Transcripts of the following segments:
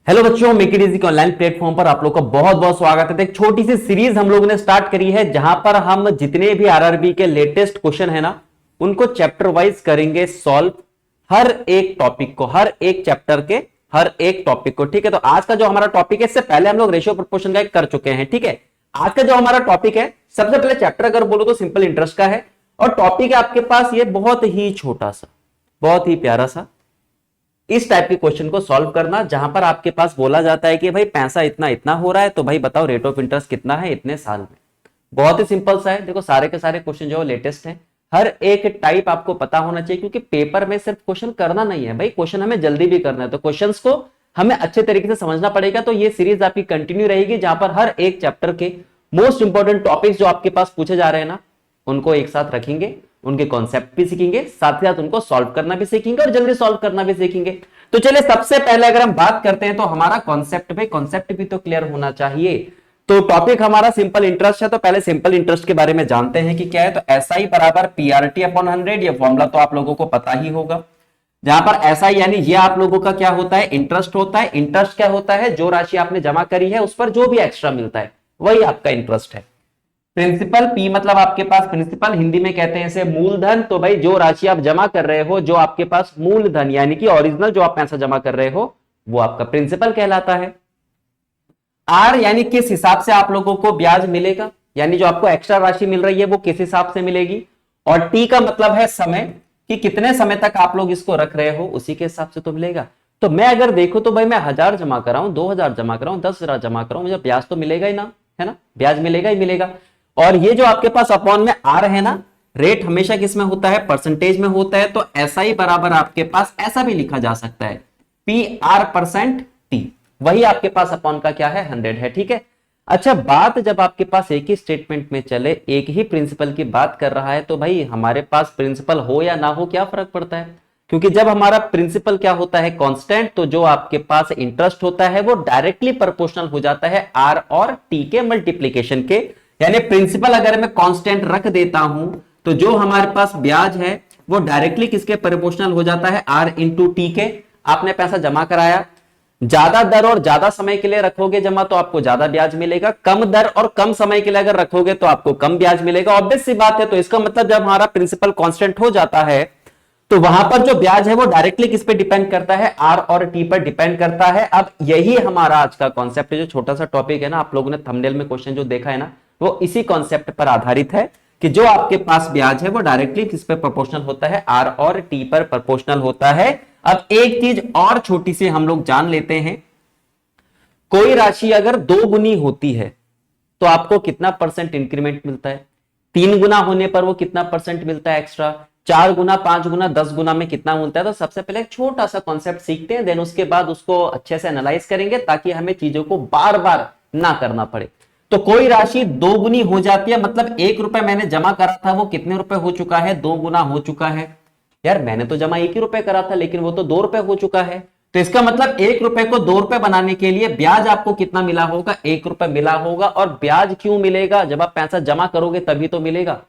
Hello बच्चों, make it easy के online platform पर आप लोग का बहुत बहुत स्वागत है। एक छोटी सी सीरीज हम लोगों ने स्टार्ट करी है जहां पर हम जितने भी आरआरबी के लेटेस्ट क्वेश्चन है ना उनको चैप्टर वाइज करेंगे सॉल्व। हर एक टॉपिक को, हर एक चैप्टर के हर एक टॉपिक को। ठीक है, तो आज का जो हमारा टॉपिक है, इससे पहले हम लोग रेशियो प्रोपोर्शन का एक कर चुके हैं। ठीक है, आज का जो हमारा टॉपिक है, सबसे पहले चैप्टर अगर बोलो तो सिंपल इंटरेस्ट का है और टॉपिक है आपके पास ये बहुत ही छोटा सा, बहुत ही प्यारा सा। इस टाइप के क्वेश्चन को सॉल्व करना जहां पर आपके पास बोला जाता है कि भाई पैसा इतना इतना हो रहा है, तो भाई बताओ रेट ऑफ इंटरेस्ट कितना है इतने साल में। बहुत ही सिंपल सा है। देखो सारे के सारे क्वेश्चन जो लेटेस्ट हैं, हर एक टाइप आपको पता होना चाहिए, क्योंकि पेपर में सिर्फ क्वेश्चन करना नहीं है भाई, क्वेश्चन हमें जल्दी भी करना है, तो क्वेश्चंस को हमें अच्छे तरीके से समझना पड़ेगा। तो ये सीरीज आपकी कंटिन्यू रहेगी जहां पर हर एक चैप्टर के मोस्ट इंपॉर्टेंट टॉपिक्स जो आपके पास पूछे जा रहे हैं ना, उनको एक साथ रखेंगे, उनके कॉन्सेप्ट भी सीखेंगे, साथ ही साथ उनको सॉल्व करना भी सीखेंगे और जल्दी सॉल्व करना भी सीखेंगे। तो चलिए सबसे पहले अगर हम बात करते हैं तो हमारा कॉन्सेप्ट, भाई कॉन्सेप्ट भी तो क्लियर होना चाहिए। तो टॉपिक हमारा सिंपल इंटरेस्ट है, तो पहले सिंपल इंटरेस्ट के बारे में जानते हैं कि क्या है। तो SI बराबर PRT अपॉन 100, ये फॉर्मूला तो आप लोगों को पता ही होगा। जहां पर SI यानी ये आप लोगों का क्या होता है, इंटरेस्ट होता है। इंटरेस्ट क्या होता है, जो राशि आपने जमा करी है उस पर जो भी एक्स्ट्रा मिलता है वही आपका इंटरेस्ट है। प्रिंसिपल, पी मतलब आपके पास प्रिंसिपल, हिंदी में कहते हैं इसे मूलधन। तो भाई जो राशि आप जमा कर रहे हो, जो आपके पास मूलधन यानी कि ओरिजिनल जो आप पैसा जमा कर रहे हो, वो आपका प्रिंसिपल कहलाता है। आर यानी किस हिसाब से आप लोगों को ब्याज मिलेगा, यानी जो आपको एक्स्ट्रा राशि मिल रही है वो किस हिसाब से मिलेगी। और टी का मतलब है समय, कि कितने समय तक आप लोग इसको रख रहे हो, उसी के हिसाब से तो मिलेगा। तो मैं अगर देखूं तो भाई मैं 1000 जमा कराऊं, 2000 जमा कराऊं, 10,000 जमा कराऊं, मुझे ब्याज तो मिलेगा ही ना, है ना, ब्याज मिलेगा ही मिलेगा। और ये जो आपके पास अपॉन में आर है ना, रेट हमेशा किस में होता है, परसेंटेज में होता है। तो SI बराबर आपके पास ऐसा भी लिखा जा सकता है, PR%T, वही आपके पास अपॉन का क्या है, 100 है। ठीक है, अच्छा बात जब आपके पास एक ही स्टेटमेंट में चले, एक ही प्रिंसिपल की बात कर रहा है, तो भाई हमारे पास प्रिंसिपल हो या ना हो क्या फर्क पड़ता है, क्योंकि जब हमारा प्रिंसिपल क्या होता है, कांस्टेंट, तो जो आपके पास इंटरेस्ट होता है वो डायरेक्टली प्रोपोर्शनल हो जाता है R और T के मल्टीप्लीकेशन के। यानी प्रिंसिपल अगर मैं कांस्टेंट रख देता हूं तो जो हमारे पास ब्याज है वो डायरेक्टली किसके प्रोपोर्शनल हो जाता है, R इंटू टी के। आपने पैसा जमा कराया, ज्यादा दर और ज्यादा समय के लिए रखोगे जमा तो आपको ज्यादा ब्याज मिलेगा, कम दर और कम समय के लिए अगर रखोगे तो आपको कम ब्याज मिलेगा। ऑब्वियस सी बात है। तो इसका मतलब जब हमारा प्रिंसिपल कांस्टेंट हो जाता है तो वहां पर जो ब्याज है वो डायरेक्टली किस पे डिपेंड करता है, आर और टी पर डिपेंड करता है। अब यही हमारा आज का कॉन्सेप्ट है, जो छोटा सा टॉपिक है ना, आप लोगों ने थंबनेल में क्वेश्चन जो देखा है ना, वो इसी कॉन्सेप्ट पर आधारित है कि जो आपके पास ब्याज है वो डायरेक्टली किस पे प्रोपोर्शनल होता है, आर और टी पर प्रोपोर्शनल होता है। अब एक चीज और छोटी सी हम लोग जान लेते हैं, कोई राशि अगर 2 गुनी होती है तो आपको कितना परसेंट इंक्रीमेंट मिलता है, 3 गुना होने पर वो कितना परसेंट मिलता है एक्स्ट्रा, 4 गुना, 5 गुना, 10 गुना में कितना मिलता है। तो सबसे पहले एक छोटा सा कॉन्सेप्ट सीखते हैं, देन उसके बाद उसको अच्छे से एनालाइज करेंगे ताकि हमें चीजों को बार बार ना करना पड़े। तो कोई राशि 2 गुनी हो जाती है, मतलब 1 रुपए मैंने जमा करा था वो कितने रुपए हो चुका है, 2 गुना हो चुका है। यार मैंने तो जमा 1 ही रुपए करा था लेकिन वो तो 2 रुपए हो चुका है। तो इसका मतलब 1 रुपए को 2 रुपए बनाने के लिए ब्याज आपको कितना मिला होगा, 1 रुपए मिला होगा। और ब्याज क्यों मिलेगा, जब आप पैसा जमा करोगे तभी तो मिलेगा,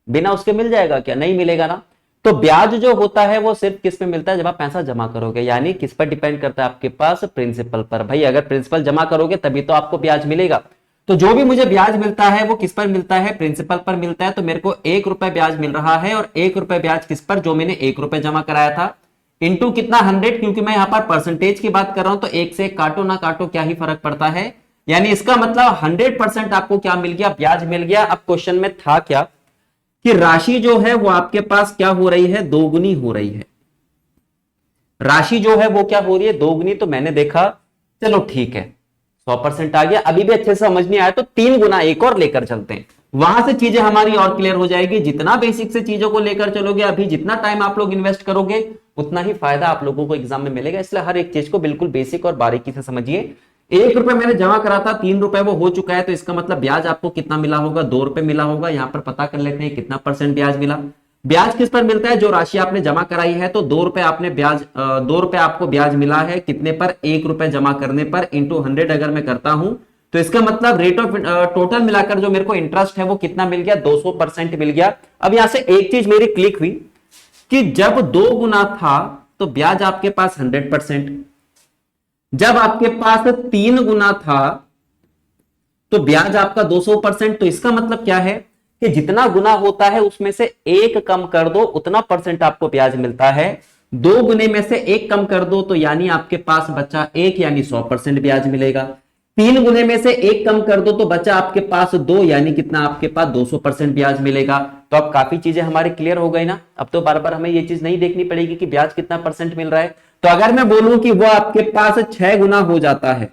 बिना उसके मिल जाएगा क्या, नहीं मिलेगा ना। तो ब्याज जो होता है वो सिर्फ किस पे मिलता है, जब आप पैसा जमा करोगे, यानी किस पर डिपेंड करता है आपके पास, प्रिंसिपल पर। भाई अगर प्रिंसिपल जमा करोगे तभी तो आपको ब्याज मिलेगा। तो जो भी मुझे ब्याज मिलता है वो किस पर मिलता है, प्रिंसिपल पर मिलता है। तो मेरे को 1 रुपए ब्याज मिल रहा है, और 1 रुपए ब्याज किस पर, जो मैंने 1 रुपए जमा कराया था, इंटू कितना, 100, क्योंकि मैं यहां पर परसेंटेज की बात कर रहा हूं तो 1 से काटो ना काटो क्या ही फर्क पड़ता है। यानी इसका मतलब 100% आपको क्या मिल गया, ब्याज मिल गया। अब क्वेश्चन में था क्या कि राशि जो है वो आपके पास क्या हो रही है, 2 गुनी हो रही है। राशि जो है वो क्या हो रही है, 2 गुनी। तो मैंने देखा चलो ठीक है 100% आ गया, अभी भी अच्छे से समझ नहीं आया तो 3 गुना एक और लेकर चलते हैं, वहां से चीजें हमारी और क्लियर हो जाएगी। जितना बेसिक से चीजों को लेकर चलोगे, अभी जितना टाइम आप लोग इन्वेस्ट करोगे उतना ही फायदा आप लोगों को एग्जाम में मिलेगा। इसलिए हर एक चीज को बिल्कुल बेसिक और बारीकी से समझिए। 1 रुपए मैंने जमा करा था, 3 रुपए वो हो चुका है, तो इसका मतलब ब्याज आपको कितना मिला होगा, 2 रुपए मिला होगा। यहां पर पता कर लेते हैं कितना परसेंट ब्याज मिला। ब्याज किस पर मिलता है, जो राशि आपने जमा कराई है। तो 2 रुपए आपने ब्याज, 2 रुपए आपको ब्याज मिला है कितने पर, 1 रुपए जमा करने पर, इंटू 100 अगर मैं करता हूं तो इसका मतलब रेट ऑफ टोटल मिलाकर जो मेरे को इंटरेस्ट है वो कितना मिल गया, 200% मिल गया। अब यहां से एक चीज मेरी क्लिक हुई कि जब 2 गुना था तो ब्याज आपके पास 100%, जब आपके पास 3 गुना था तो ब्याज आपका 200%। तो इसका मतलब क्या है कि जितना गुना होता है उसमें से एक कम कर दो, उतना परसेंट आपको ब्याज मिलता है। 2 गुने में से एक कम कर दो तो यानी आपके पास बचा एक, यानी 100% ब्याज मिलेगा। 3 गुने में से एक कम कर दो तो बचा आपके पास 2, यानी कितना आपके पास 200% ब्याज मिलेगा। तो अब काफी चीजें हमारी क्लियर हो गई ना। अब तो बार बार हमें ये चीज नहीं देखनी पड़ेगी कि ब्याज कितना परसेंट मिल रहा है। तो अगर मैं बोलूं कि वो आपके पास 6 गुना हो जाता है,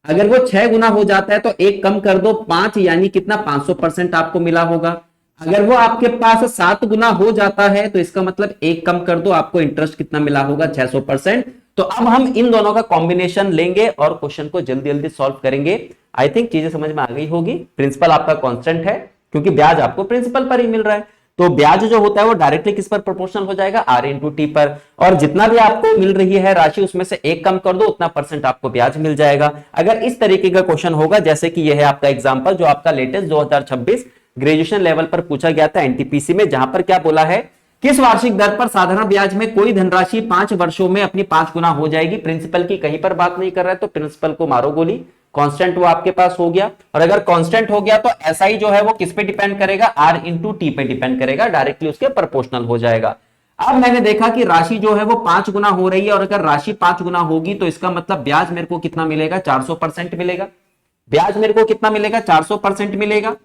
अगर वो 6 गुना हो जाता है तो एक कम कर दो 5, यानी कितना 500% आपको मिला होगा। अगर वो आपके पास 7 गुना हो जाता है तो इसका मतलब एक कम कर दो, आपको इंटरेस्ट कितना मिला होगा 600%। तो अब हम इन दोनों का कॉम्बिनेशन लेंगे और क्वेश्चन को जल्दी जल्दी सॉल्व करेंगे। आई थिंक चीजें समझ में आ गई होगी। प्रिंसिपल आपका कांस्टेंट है क्योंकि ब्याज आपको प्रिंसिपल पर ही मिल रहा है। तो ब्याज जो होता है वो डायरेक्टली किस पर प्रोपोर्शनल हो जाएगा, आर इंटू टी पर। और जितना भी आपको मिल रही है राशि उसमें से एक कम कर दो, उतना परसेंट आपको ब्याज मिल जाएगा। अगर इस तरीके का क्वेश्चन होगा जैसे कि यह है आपका एग्जांपल जो आपका लेटेस्ट 2026 ग्रेजुएशन लेवल पर पूछा गया था एनटीपीसी में, जहां पर क्या बोला है, किस वार्षिक दर पर साधारण ब्याज में कोई धनराशि 5 वर्षों में अपनी 5 गुना हो जाएगी। प्रिंसिपल की कहीं पर बात नहीं कर रहा है तो प्रिंसिपल को मारो गोली। कांस्टेंट वो आपके पास हो गया, और अगर कांस्टेंट हो गया तो एसआई जो है वो किस पे डिपेंड करेगा, आर इंटू टी पे डिपेंड करेगा, डायरेक्टली उसके प्रोपोर्शनल हो जाएगा। अब मैंने देखा कि राशि जो है वो 5 गुना हो रही है, और अगर राशि 5 गुना होगी तो इसका मतलब ब्याज मेरे को कितना मिलेगा, 400% मिलेगा। ब्याज मेरे को कितना मिलेगा, 400% मिलेगा,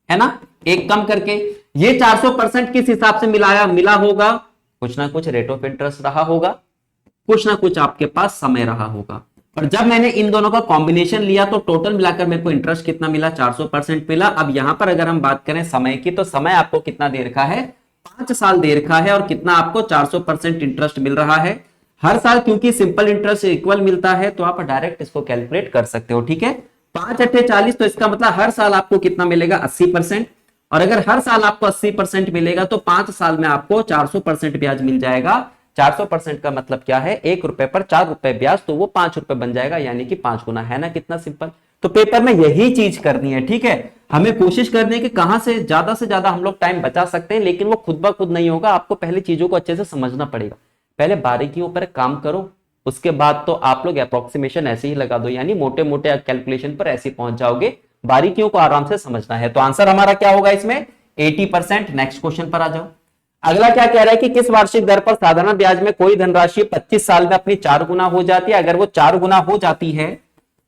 है ना। एक कम करके ये 400% किस हिसाब से मिला होगा, कुछ ना कुछ रेट ऑफ इंटरेस्ट रहा होगा, कुछ ना कुछ आपके पास समय रहा होगा। और जब मैंने इन दोनों का कॉम्बिनेशन लिया तो टोटल मिलाकर मेरे को इंटरेस्ट कितना मिला, 400% मिला। अब यहां पर अगर हम बात करें समय की, तो समय आपको कितना दे रखा है, 5 साल दे रखा है, और कितना आपको 400% इंटरेस्ट मिल रहा है हर साल। क्योंकि सिंपल इंटरेस्ट इक्वल मिलता है तो आप डायरेक्ट इसको कैलकुलेट कर सकते हो, ठीक है। 5 × 8 = 40, तो इसका मतलब हर साल आपको कितना मिलेगा, 80%। और अगर हर साल आपको 80% मिलेगा तो 5 साल में आपको 400% ब्याज मिल जाएगा। 400% का मतलब क्या है, 1 रुपए पर 4 रुपए ब्याज, तो वो 5 रुपए बन जाएगा, यानी कि 5 गुना, है ना। कितना सिंपल। तो पेपर में यही चीज करनी है, ठीक है। हमें कोशिश करनी है कि कहां से ज्यादा हम लोग टाइम बचा सकते हैं, लेकिन वो खुद ब खुद नहीं होगा। आपको पहले चीजों को अच्छे से समझना पड़ेगा, पहले बारीकियों पर काम करो, उसके बाद तो आप लोग अप्रोक्सीमेशन ऐसे ही लगा दो, यानी मोटे मोटे कैलकुलेशन पर ऐसे पहुंच जाओगे। बारीकियों को आराम से समझना है। तो आंसर हमारा क्या होगा इसमें, 80%। नेक्स्ट क्वेश्चन पर आ जाओ। अगला क्या कह रहा है कि किस वार्षिक दर पर साधारण ब्याज में कोई धनराशि 25 साल में अपनी 4 गुना हो जाती है। अगर वो 4 गुना हो जाती है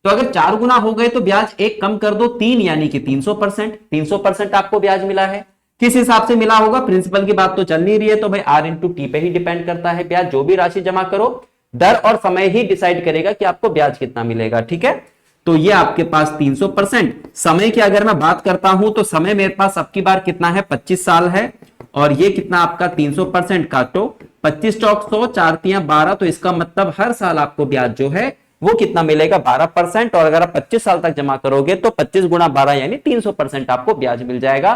तो अगर 4 गुना हो गए तो ब्याज एक कम कर दो 3, यानी कि 300%। 300% आपको ब्याज मिला है। किस हिसाब से मिला होगा, प्रिंसिपल की बात तो चल नहीं रही है, तो भाई आर इंटू टी पे ही डिपेंड करता है ब्याज। जो भी राशि जमा करो, दर और समय ही डिसाइड करेगा कि आपको ब्याज कितना मिलेगा, ठीक है। तो ये आपके पास 300%। समय की अगर मैं बात करता हूं तो समय मेरे पास अब की बार कितना है, 25 साल है। और ये कितना आपका 300% काटो, 25 चौक 100, 4 तियां 12, तो इसका मतलब हर साल आपको ब्याज जो है वो कितना मिलेगा, 12%। और अगर आप 25 साल तक जमा करोगे तो 25 गुना 12 यानी 300% आपको ब्याज मिल जाएगा।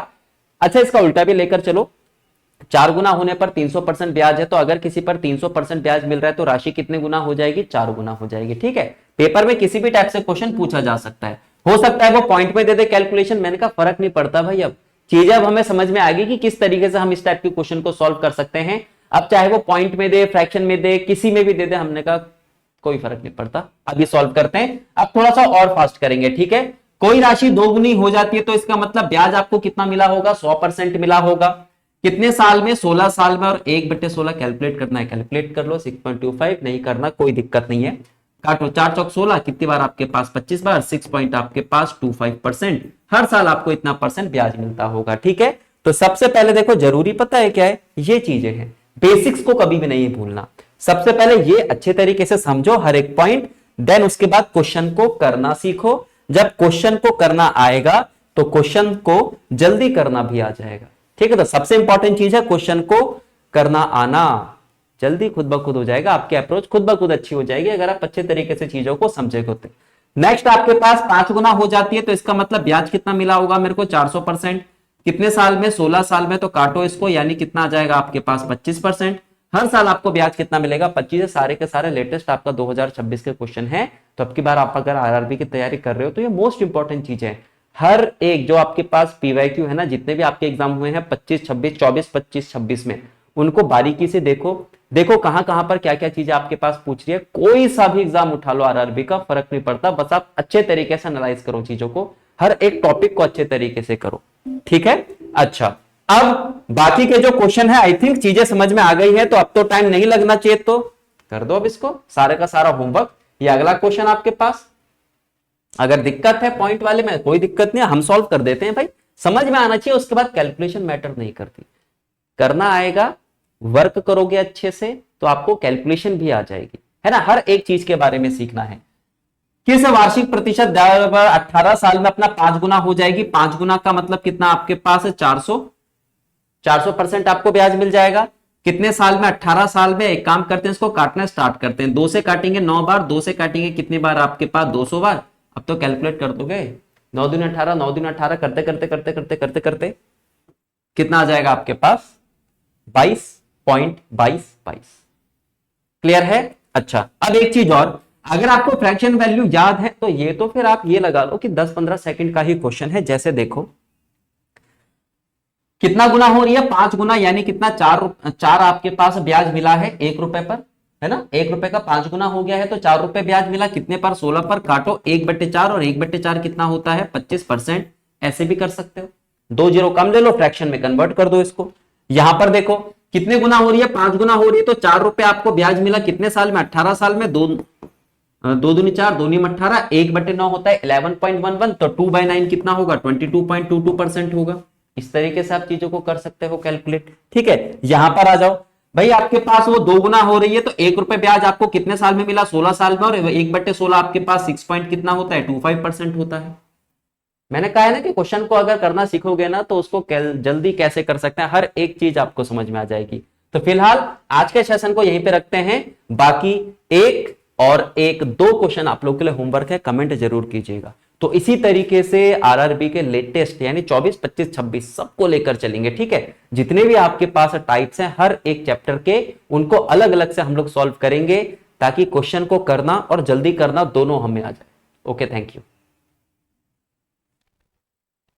अच्छा, इसका उल्टा भी लेकर चलो, 4 गुना होने पर 300% ब्याज है, तो अगर किसी पर 300% ब्याज मिल रहा है तो राशि कितने गुना हो जाएगी, 4 गुना हो जाएगी, ठीक है। पेपर में किसी भी टाइप से क्वेश्चन पूछा जा सकता है, हो सकता है वो पॉइंट में दे दे कैलकुलेशन, मैंने कहा फर्क नहीं पड़ता भाई। अब चीजें अब हमें समझ में आ गई कि किस तरीके से हम इस टाइप के क्वेश्चन को सॉल्व कर सकते हैं। अब चाहे वो पॉइंट में दे, फ्रैक्शन में दे, किसी में भी दे दे, हमने कहा कोई फर्क नहीं पड़ता। अभी सॉल्व करते हैं। अब थोड़ा सा और फास्ट करेंगे, ठीक है। कोई राशि 2 गुनी हो जाती है तो इसका मतलब ब्याज आपको कितना मिला होगा, 100% मिला होगा। कितने साल में, 16 साल में। और 1/16 कैलकुलेट करना है, कैलकुलेट कर लो, 6.25। नहीं करना कोई दिक्कत नहीं है, काटो, 4 चौक 16, कितनी बार आपके पास, 25 बार, 6 पॉइंट आपके पास 25%। हर साल आपको इतना परसेंट ब्याज मिलता होगा, ठीक है। तो सबसे पहले देखो, जरूरी पता है क्या है, ये चीजें हैं, बेसिक्स को कभी भी नहीं भूलना। सबसे पहले ये अच्छे तरीके से समझो हर एक पॉइंट, देन उसके बाद क्वेश्चन को करना सीखो। जब क्वेश्चन को करना आएगा तो क्वेश्चन को जल्दी करना भी आ जाएगा, ठीक है। तो सबसे इंपॉर्टेंट चीज है क्वेश्चन को करना आना, जल्दी खुद ब खुद हो जाएगा, आपकी अप्रोच खुद ब खुद अच्छी हो जाएगी अगर आप अच्छे तरीके से चीजों को समझे होते। नेक्स्ट आपके पास 5 गुना हो जाती है तो इसका मतलब ब्याज कितना मिला होगा मेरे को, 400%। कितने साल में, 16 साल में, तो काटो इसको, यानी कितना आ जाएगा आपके पास 25%। हर साल आपको ब्याज कितना मिलेगा, 25 सारे के सारे लेटेस्ट आपका 2026 के क्वेश्चन है। तो अब की बार आप अगर आरआरबी की तैयारी कर रहे हो तो ये मोस्ट इंपॉर्टेंट चीज है। हर एक जो आपके पास पीवाईक्यू है ना, जितने भी आपके एग्जाम हुए हैं 25, 26, 24, 25, 26 में, उनको बारीकी से देखो, देखो कहां कहां पर क्या क्या चीजें आपके पास पूछ रही है। कोई सा भी एग्जाम उठा लो आरआरबी का, फर्क नहीं पड़ता, बस आप अच्छे तरीके से एनालाइज करो चीजों को, हर एक टॉपिक को अच्छे तरीके से करो, ठीक है। अच्छा, अब बाकी के जो क्वेश्चन है आई थिंक चीजें समझ में आ गई है, तो अब तो टाइम नहीं लगना चाहिए, तो कर दो अब इसको सारे का सारा होमवर्क। ये अगला क्वेश्चन आपके पास, अगर दिक्कत है पॉइंट वाले में कोई दिक्कत नहीं, हम सॉल्व कर देते हैं भाई, समझ में आना चाहिए, उसके बाद कैलकुलेशन मैटर नहीं करती, करना आएगा, वर्क करोगे अच्छे से तो आपको कैलकुलेशन भी आ जाएगी, है ना। हर एक चीज के बारे में सीखना है। किस वार्षिक प्रतिशत दर 18 साल में अपना 5 गुना हो जाएगी। 5 गुना का मतलब कितना आपके पास है, 400% आपको ब्याज मिल जाएगा। कितने साल में, 18 साल में। एक काम करते हैं, इसको काटना स्टार्ट करते हैं, 2 से काटेंगे 9 बार, 2 से काटेंगे कितनी बार आपके पास, 200 बार। अब तो कैलकुलेट कर दोगे, 9 दूनी 18, 9 दूनी 18 करते करते करते करते करते करते कितना आ जाएगा आपके पास, 22.22। क्लियर है। अच्छा, अब एक चीज और, अगर आपको फ्रैक्शन वैल्यू याद है तो ये तो फिर आप ये लगा लो कि 10-15 सेकंड का ही क्वेश्चन है। जैसे देखो कितना गुना हो रही है, 5 गुना, यानी कितना, 4 आपके पास ब्याज मिला है 1 रुपए पर, है ना। 1 रुपए का 5 गुना हो गया है तो 4 रुपए ब्याज मिला, कितने पर, 16 पर। काटो 1/4, और 1/4 कितना होता है, 25%। ऐसे भी कर सकते हो, 2 जीरो कम ले लो, फ्रैक्शन में कन्वर्ट कर दो इसको। यहां पर देखो कितने गुना हो रही है, 5 गुना हो रही है, तो 4 रुपए आपको ब्याज मिला, कितने साल में, 18 साल में। 2 दूनी 4, 2 18, 1/9 होता है 11.11, तो 2/9 कितना होगा, 22.22% होगा। इस तरीके से आप चीजों को कर सकते हो कैलकुलेट, ठीक है। यहां पर आ जाओ भाई, आपके पास वो 2 गुना हो रही है तो 1 रुपए ब्याज आपको कितने साल में मिला, 16 साल में, और 1/16 आपके पास 6 पॉइंट कितना होता है, 25% होता है। मैंने कहा है ना कि क्वेश्चन को अगर करना सीखोगे ना तो उसको जल्दी कैसे कर सकते हैं, हर एक चीज आपको समझ में आ जाएगी। तो फिलहाल आज के सेशन को यहीं पे रखते हैं, बाकी एक दो क्वेश्चन आप लोग के लिए होमवर्क है, कमेंट जरूर कीजिएगा। तो इसी तरीके से आरआरबी के लेटेस्ट यानी 24, 25, 26 सबको लेकर चलेंगे, ठीक है। जितने भी आपके पास टाइप्स हैं हर एक चैप्टर के, उनको अलग अलग से हम लोग सॉल्व करेंगे, ताकि क्वेश्चन को करना और जल्दी करना दोनों हमें आ जाए। Okay, thank you.